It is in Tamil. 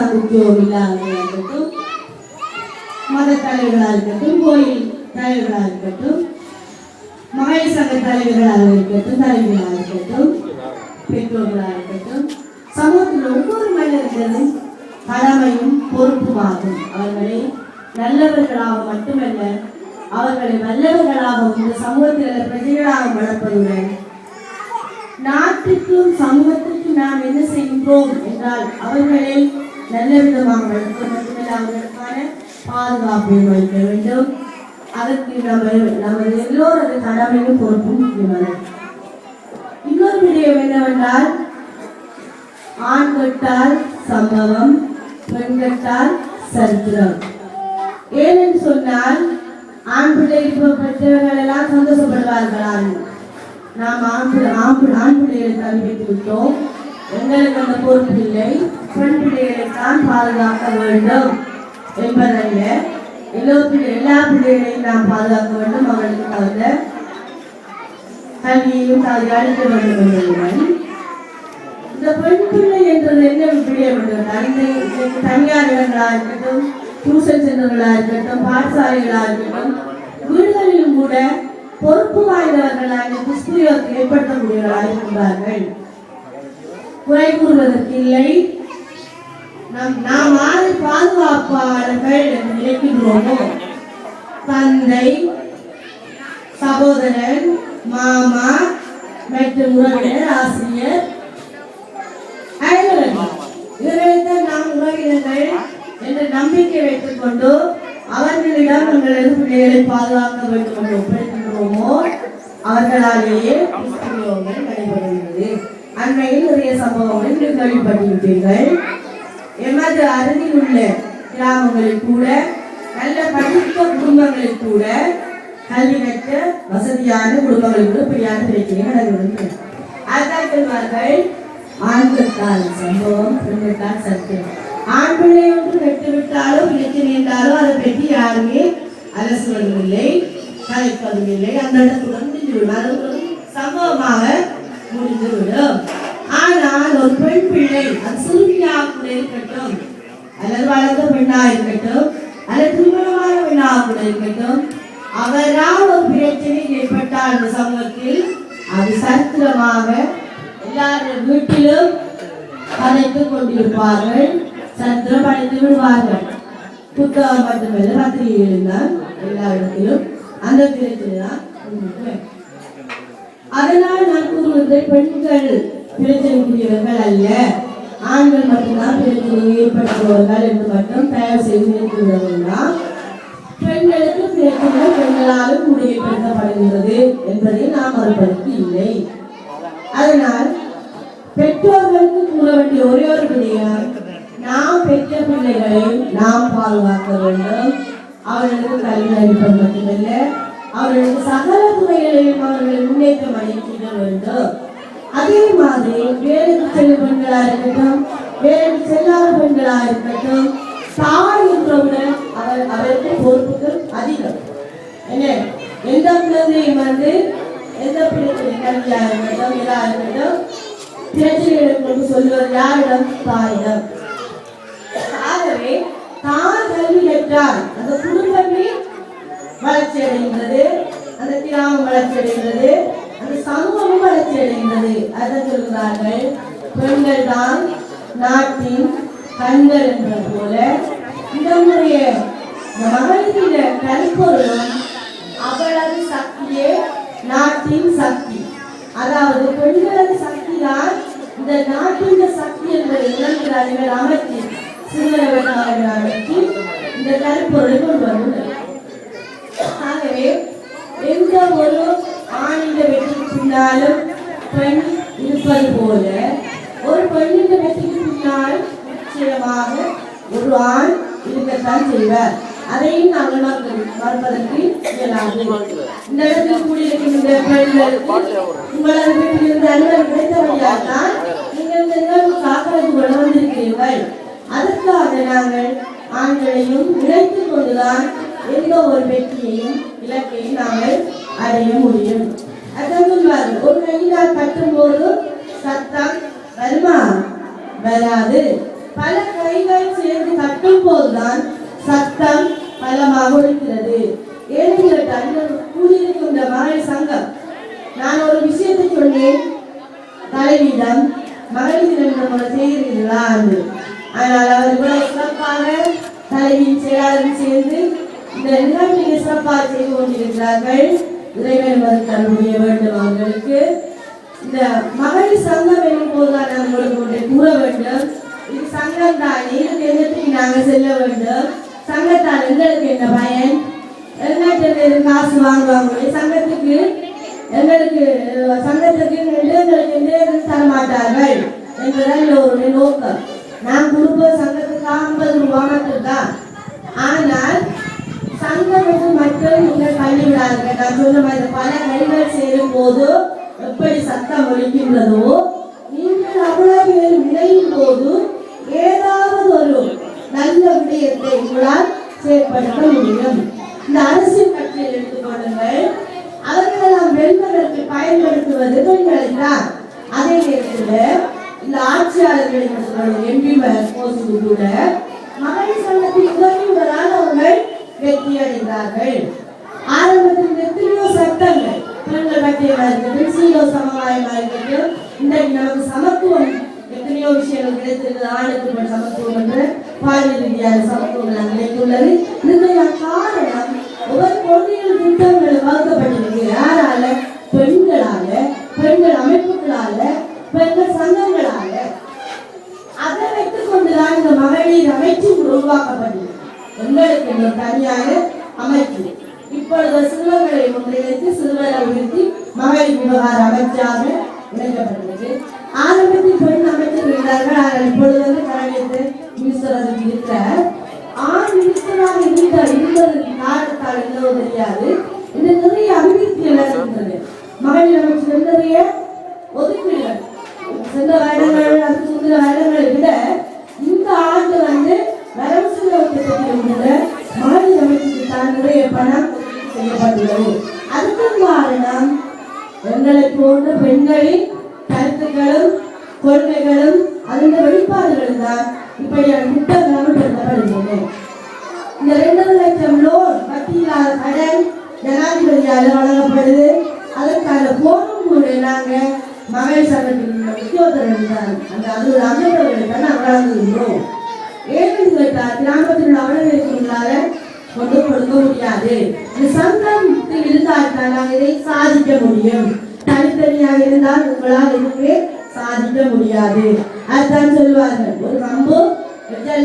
அரசாங்க உத்தியோகம் இல்லாதவர்களாக இருக்கட்டும், மத தலைவர்களாக இருக்கட்டும், கோயில் தலைவர்களாக இருக்கட்டும், மகளிர் சங்க தலைவர்களாக இருக்கட்டும், தலைவர்களாக இருக்கட்டும், பெற்றோர்களாக இருக்கட்டும், சமூகத்தில் ஒவ்வொரு மனிதர்களும் கடமையும் பொறுப்புமாகும். அவர்களை நல்லவர்களாக மட்டுமல்ல, அவர்களை நல்லவர்களாகவும் இந்த சமூகத்தில் பிரஜைகளாக வளர்ப்பதுடன் நாட்டுக்கும் சமூகத்திற்கும் நாம் என்ன செய்கின்றோம் என்றால் அவர்களை நல்ல விதமாக வளர்க்க மட்டுமல்ல, அவர்களுக்கான பாதுகாப்பை வகிக்க வேண்டும். அதற்கு நமது எல்லோரது கடமையும் பொறுப்பும் முக்கியமானது. இன்னொரு விடயம் என்னவென்றால், ஆண் கட்டால் சம்பவம், பெண் கட்டால் சரித்திரம். ஏனென்று சொன்னால், ஆண் பிள்ளை பெற்றவர்கள் எல்லாம் சந்தோஷப்படுவார்களால் நாம் ஆண் பிள்ளைகளை தள்ளி வைத்து விட்டோம், எங்களுக்கு அந்த பொறுப்பு இல்லை, பெண் பிள்ளைகளை தான் பாதுகாக்க வேண்டும் என்பதல்ல. எல்லா பிள்ளைகளையும் நாம் பாதுகாக்க வேண்டும், அவர்களுக்கு தகுந்த கல்வியையும் அளிக்க வேண்டும் என்பதுடன் இந்த பெண் பிள்ளை என்றது என்ன விடயம் என்றால், இன்றைக்கு தனியார் இடங்களாக இருக்கட்டும், டியூஷன் சென்டர்களாக இருக்கட்டும், பாடசாலைகளாக இருக்கட்டும், வீடுகளிலும் கூட பொறுப்பு வாய்ந்தவர்களாக துஷ்பிரயோகத்தை ஏற்படுத்தக்கூடியவர்களாக இருக்கின்றார்கள். குறை கூறுவதற்கு இல்லை. நாம் ஆறு பாதுகாப்பாளர்கள் என்று நினைக்கின்றோமோ, தந்தை, சகோதரன், மாமா மற்றும் உறவினர், ஆசிரியர், இவர்களைத்தான் நாம் உறவினர்கள் என்ற நம்பிக்கை வைத்துக் கொண்டு அவர்களிடம் எங்களது பிள்ளைகளை பாதுகாக்க வேண்டும் என்று ஒப்படைக்கின்றோமோ, அவர்களாலேயே துஷ்பிரயோகங்கள் நடைபெறுகிறது. அண்மையில் நிறைய சம்பவங்களை கேள்விப்பட்டிருப்பீர்கள். எமது அருகில் உள்ள கிராமங்களில் கூட, நல்ல படித்த குடும்பங்களில் கூட, கல்வி கற்ற வசதியான குடும்பங்களில் கூட பெரியார் பிரச்சனை நடக்கிறது. அதான் சொல்வார்கள், ஆண்களுக்கான சம்பவம், பெண்களுக்கான சத்தியம். ஆண் பிள்ளை ஒன்று கட்டுவிட்டாலோ பிரச்சனை என்றாலோ அதை பற்றி யாருமே அலசுவதில்லை, கலைப்பதும் அந்த இடத்துடன் முடிந்துவிடும், அது சம்பவமாக முடிந்துவிடும். ஆனால் ஒரு பெண் பிள்ளை, அது சிறுமியாக கூட இருக்கட்டும், அல்லது வளர்ந்த பெண்ணாக இருக்கட்டும், அல்லது திருமணமான பெண்ணாக கூட இருக்கட்டும், அவரால் ஒரு பிரச்சனை ஏற்பட்டால் அந்த சமூகத்தில் அது சரித்திரமாக எல்லாருடைய வீட்டிலும் படைத்துக் கொண்டிருப்பார்கள், சரித்திரம் படைத்து விடுவார்கள். புத்தகம் மட்டுமல்ல, பத்திரிகையில் தான் எல்லா இடத்திலும் அந்த பிரச்சனை தான். அதனால் நான் கூறுவதை, பெண்கள் பிரச்சனைக்குரியவர்கள் அல்ல, ஆண்கள் மட்டும்தான் பிரச்சனை ஏற்படுத்துவார்கள் என்று மட்டும் தயார் செய்து நினைக்கிறவர்கள். பெண்களுக்கு பிரச்சனை பெண்களாலும் கூட ஏற்படுத்தப்படுகிறது என்பதை நாம் மறுப்பதற்கு இல்லை. அதனால் பெற்றோர்களுக்கு கூற வேண்டிய ஒரே ஒரு விடயம், நாம் பெற்ற பிள்ளைகளை நாம் பாதுகாக்க வேண்டும். அவர்களுக்கு கல்வி அளிப்பது மட்டுமல்ல, அவர்களுக்கு சகல துறைகளையும் அவர்களை முன்னேற்றம் அளிக்க வேண்டும். அதே மாதிரி வேலைக்கு செல்லும் பெண்களாக இருக்கட்டும், வேலைக்கு செல்லாத பெண்களாக இருக்கட்டும், தாய் என்றவுடன் அவருக்கு பொறுப்புகள் அதிகம். என்ன, எந்த குழந்தையும் எந்த பிள்ளைகளை கல்வியாக இருக்கட்டும், எதாக இருக்கட்டும், பிரச்சனைகளை கொண்டு சொல்வது யாரிடம்? தாயிடம். ஆகவே தான் கல்வி கற்றால் அந்த குடும்பமே வளர்ச்சி அடைகின்றது, அந்த கிராமம் வளர்ச்சி அடைகின்றது, அந்த சமூகமும் வளர்ச்சி அடைகின்றது. அதை சொல்கிறார்கள், பெண்கள் தான் நாட்டின் கண்கள் என்பது போல நம்முடைய மகளிர கல்பொருளும் அவளது சக்தியே நாட்டின் சக்தி. அதாவது பெண்களது சக்தி தான் இந்த நாட்டின் சக்தி என்பதை இளைஞர்கள் அமைச்சு சிறுவர்கள் அமைச்சு இந்த கல்பொருளை கொண்டு வந்துள்ளனர். ஆகவே எந்த ஒரு ஆணின் வெற்றிக்கு பின்னாலும் பெண் இருப்பது போல ஒரு பெண்ணின் வெற்றிக்கு பின்னால் நிச்சயமாக ஒரு ஆண் இருக்கத்தான் செய்வார். அதையும் நாங்கள் மறுப்பதற்கு இயலாது. இந்த இடத்தில் கூடியிருக்கின்ற பெண்களுக்கு உங்களது வீட்டிலிருந்து அலுவலகம் கிடைத்தவர்களால் தான் நீங்கள் இந்த நிகழ்வுக்கு ஆக்கிரமிப்பு கொண்டு வந்திருக்கிறீர்கள். அதற்காக நாங்கள் ஆண்களையும் இணைத்துக் கொண்டுதான் எந்த ஒரு வெற்றியையும் இலக்கையும் நாங்கள் அடைய முடியும். அதான் சொல்வார்கள், ஒரு கையினால் கட்டும்போது சத்தம் வருமா? வராது. பல கைகள் சேர்ந்து கட்டும் போதுதான் சத்தம் பலமாக ஒழிக்கிறது. ஏழு கூடியிருக்கின்ற மகளிர் சங்கம், நான் ஒரு விஷயத்தை சொன்னேன் தலைவியிடம், மகளிர் தினம் செய்கிறீர்களா என்று. ஆனால் அவர் இவ்வளவு சிறப்பாக தலைவியின் செயலாளரும் சேர்ந்து இந்த நிகழ்ச்சியை சிறப்பாக செய்து கொண்டிருக்கிறார்கள். இறைவன் மறுத்தல் முடிய வேண்டும் அவர்களுக்கு. இந்த மகளிர் சங்கம் என்னும் போதுதான் நான் உங்களுக்கு கூற வேண்டும், இது சங்கம் தானே, இதுக்கு என்னத்துக்கு நாங்கள் செல்ல வேண்டும், சங்கத்தால் எங்களுக்கு என்ன பயன், எங்களுக்கு காசு வாங்குவாங்க சங்கத்துக்கு, எங்களுக்கு சங்கத்துக்கு எங்களுக்கு எந்த தரமாட்டார்கள் என்பதால் ஒரு நோக்கம். நான் கொடுப்ப சங்கத்துக்கு 50 ரூபாய் மட்டும்தான். ஆனால் சங்கம் என்று மட்டும் நீங்கள் தள்ளிவிடாதீர்கள். நான் சொன்ன மாதிரி பல கைகள் சேரும் போது எப்படி சத்தம் ஒழிக்கின்றதோ, நீங்கள் அவ்வளவு இணையும் போது ஏதாவது ஒரு நல்ல விடயத்தை உங்களால் செயல்படுத்த முடியும். இந்த அரசியல் கட்சியில் எடுத்துக்கொள்ளுங்கள், அவர்களெல்லாம் வெல்வதற்கு பயன்படுத்துவது பெண்களை தான். அதே நேரத்தில் இந்த ஆட்சியாளர்களை எம்பிமார் போஸ்டு கூட மகளிர் சங்கத்தின் உதவியுடனான அவர்கள் வெற்றி அடைந்தார்கள். ஆரம்பத்தில் எத்தனையோ சட்டங்கள், பெண்கள் பட்டியலாக இருக்கட்டும், சீரோ சமவாயமாக இருக்கட்டும், இன்றைக்கு நமக்கு சமத்துவம் எத்தனையோ விஷயங்கள் கிடைத்திருக்கிறது. ஆணுக்கு சமத்துவம் என்ற பாலியல் ரீதியான சமத்துவம் கிடைத்துள்ளது. இதற்கு காரணம் ஒவ்வொரு கொள்கைகள் திட்டங்கள் வகுக்கப்பட்டிருக்கு. யாரால? பெண்களால, பெண்கள் அமைப்புகளால, பெண்கள் சங்கங்களால. அதை வைத்துக் கொண்டுதான் இந்த மகளிர் அமைச்சு உருவாக்கப்பட்டது. எங்களுக்கு தனியான அமைப்பு. இப்பொழுது சிறுவர்களை ஒன்றிணைத்து சிறுவரை உயர்த்தி மகளிர் விவகார அமைச்சாக இணைக்கப்பட்டது. ஆரம்பத்தில் பெண் அமைச்சர் இருந்தார்கள். ஆனால் இப்பொழுது கலைஞர் மினிஸ்டராக இருக்கிறார். ஆண் மினிஸ்டராக இருந்ததற்கு காரணத்தால் என்னவோ தெரியாது, இந்த நிறைய அபிவிருத்தி எல்லாம் இருந்தது. மகளிர் அமைச்சர் நிறைய ஒதுக்கீடுகள் சென்ற வருடங்கள், அதுக்கு முந்தைய வருடங்களை விட இந்த ஆண்டு வரவு செலவு திட்டத்தில் மகளிர் அமைச்சருக்கு தான் நிறைய பணம் செய்யப்பட்டுள்ளது. அதுக்கு காரணம் எங்களை போன்ற பெண்களின் கருத்துக்களும் கொள்கைகளும் அதன் வெளிப்பாடுகளும் தான் இப்படியான திட்டங்கள் அமல்படுத்தப்படுகிறது. இந்த 2 லட்சம் லோன் வட்டியில்லாத கடன் ஜனாதிபதியால் வழங்கப்படுது. அதற்கான போனும் கூட நாங்கள் மகளிர் சங்கத்தின் உத்தியோகத்தர் அந்த அமைச்சர்களுக்கு நாங்கள் வழங்குகின்றோம். ஏன்னு கேட்டால் கிராமத்தில் அவர்களுக்குள்ளார கொண்டு கொடுக்க முடியாது. இந்த சங்கத்தில் இருந்தால் தான் நாங்கள் இதை சாதிக்க முடியும். தனித்தனியாக இருந்தால் உங்களால் எதுவுமே சாதிக்க முடியாது. அதுதான் சொல்லுவார்கள், ஒரு கம்பு